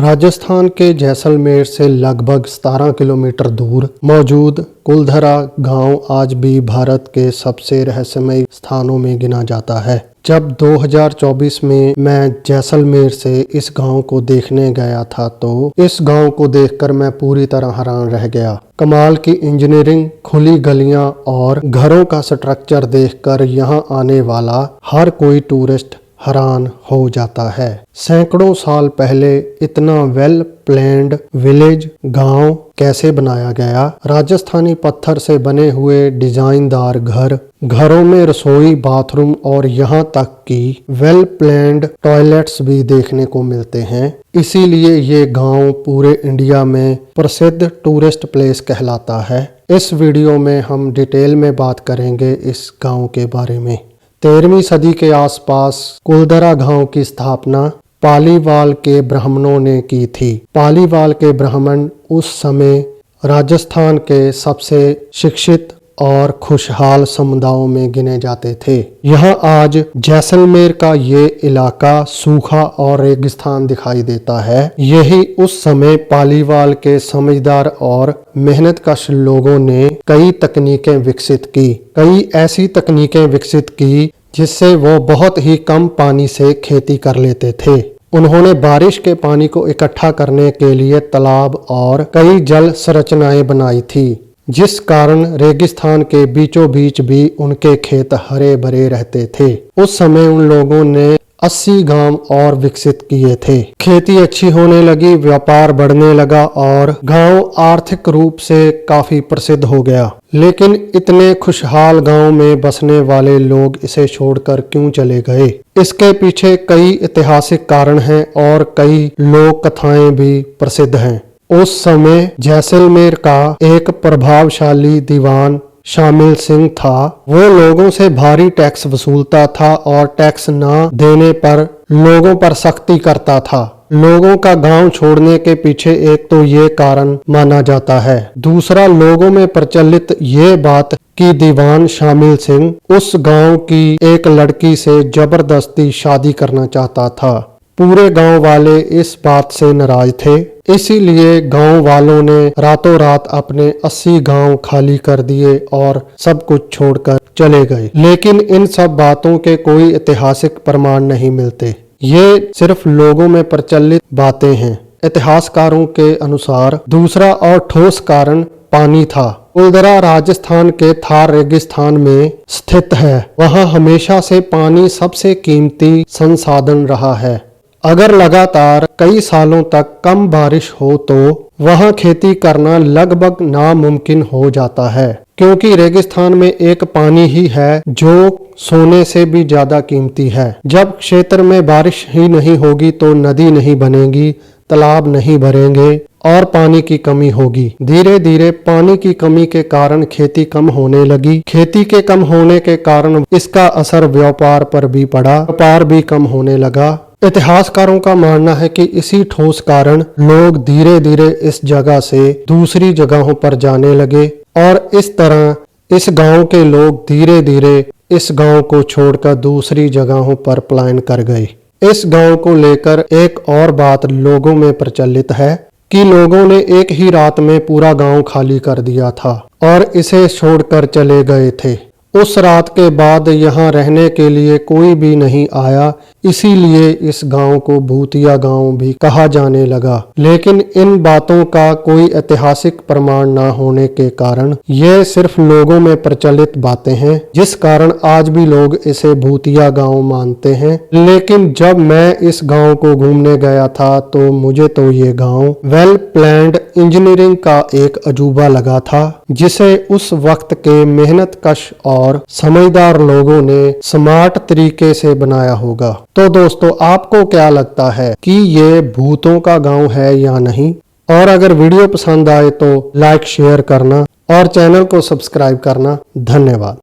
राजस्थान के जैसलमेर से लगभग 17 किलोमीटर दूर मौजूद कुलधरा गांव आज भी भारत के सबसे रहस्यमय स्थानों में गिना जाता है। जब 2024 में मैं जैसलमेर से इस गांव को देखने गया था तो इस गांव को देखकर मैं पूरी तरह हैरान रह गया। कमाल की इंजीनियरिंग, खुली गलियां और घरों का स्ट्रक्चर देखकर यहां आने वाला हर कोई टूरिस्ट हैरान हो जाता है। सैकड़ों साल पहले इतना वेल प्लान्ड विलेज गांव कैसे बनाया गया? राजस्थानी पत्थर से बने हुए डिजाइनदार घरों में रसोई, बाथरूम और यहाँ तक कि वेल प्लान्ड टॉयलेट्स भी देखने को मिलते हैं। इसीलिए ये गांव पूरे इंडिया में प्रसिद्ध टूरिस्ट प्लेस कहलाता है। इस वीडियो में हम डिटेल में बात करेंगे इस गांव के बारे में। 13वीं सदी के आसपास कुलधरा गांव की स्थापना पालीवाल के ब्राह्मणों ने की थी। पालीवाल के ब्राह्मण उस समय राजस्थान के सबसे शिक्षित और खुशहाल समुदायों में गिने जाते थे। यहाँ आज जैसलमेर का ये इलाका सूखा और रेगिस्तान दिखाई देता है। यही उस समय पालीवाल के समझदार और मेहनतकश लोगों ने कई तकनीकें विकसित की जिससे वो बहुत ही कम पानी से खेती कर लेते थे। उन्होंने बारिश के पानी को इकट्ठा करने के लिए तालाब और कई जल संरचनाएं बनाई थी, जिस कारण रेगिस्तान के बीचों बीच भी उनके खेत हरे भरे रहते थे। उस समय उन लोगों ने 80 गांव और विकसित किए थे। खेती अच्छी होने लगी, व्यापार बढ़ने लगा और गांव आर्थिक रूप से काफी प्रसिद्ध हो गया। लेकिन इतने खुशहाल गांव में बसने वाले लोग इसे छोड़कर क्यों चले गए? इसके पीछे कई ऐतिहासिक कारण हैं और कई लोक कथाएं भी प्रसिद्ध हैं। उस समय जैसलमेर का एक प्रभावशाली दीवान शामिल सिंह था। वो लोगों से भारी टैक्स वसूलता था और टैक्स ना देने पर लोगों पर सख्ती करता था। लोगों का गांव छोड़ने के पीछे एक तो ये कारण माना जाता है। दूसरा, लोगों में प्रचलित ये बात कि दीवान शामिल सिंह उस गांव की एक लड़की से जबरदस्ती शादी करना चाहता था। पूरे गांव वाले इस बात से नाराज थे, इसीलिए गांव वालों ने रातों रात अपने 80 गांव खाली कर दिए और सब कुछ छोड़कर चले गए। लेकिन इन सब बातों के कोई ऐतिहासिक प्रमाण नहीं मिलते। ये सिर्फ लोगों में प्रचलित बातें हैं। इतिहासकारों के अनुसार दूसरा और ठोस कारण पानी था। कुलधरा राजस्थान के थार रेगिस्तान में स्थित है। वहाँ हमेशा से पानी सबसे कीमती संसाधन रहा है। अगर लगातार कई सालों तक कम बारिश हो तो वहां खेती करना लगभग नामुमकिन हो जाता है, क्योंकि रेगिस्तान में एक पानी ही है जो सोने से भी ज्यादा कीमती है। जब क्षेत्र में बारिश ही नहीं होगी तो नदी नहीं बनेगी, तालाब नहीं भरेंगे और पानी की कमी होगी। धीरे धीरे पानी की कमी के कारण खेती कम होने लगी। खेती के कम होने के कारण इसका असर व्यापार पर भी पड़ा, व्यापार भी कम होने लगा। इतिहासकारों का मानना है कि इसी ठोस कारण लोग धीरे धीरे इस जगह से दूसरी जगहों पर जाने लगे और इस तरह इस गांव के लोग धीरे धीरे इस गांव को छोड़कर दूसरी जगहों पर पलायन कर गए। इस गांव को लेकर एक और बात लोगों में प्रचलित है कि लोगों ने एक ही रात में पूरा गांव खाली कर दिया था और इसे छोड़कर चले गए थे। उस रात के बाद यहाँ रहने के लिए कोई भी नहीं आया, इसीलिए इस गांव को भूतिया गांव भी कहा जाने लगा। लेकिन इन बातों का कोई ऐतिहासिक प्रमाण न होने के कारण ये सिर्फ लोगों में प्रचलित बातें हैं, जिस कारण आज भी लोग इसे भूतिया गांव मानते हैं। लेकिन जब मैं इस गांव को घूमने गया था तो मुझे तो ये गांव वेल प्लान्ड इंजीनियरिंग का एक अजूबा लगा था, जिसे उस वक्त के मेहनतकश और समझदार लोगों ने स्मार्ट तरीके से बनाया होगा। तो दोस्तों, आपको क्या लगता है कि ये भूतों का गांव है या नहीं? और अगर वीडियो पसंद आए तो लाइक शेयर करना और चैनल को सब्सक्राइब करना। धन्यवाद।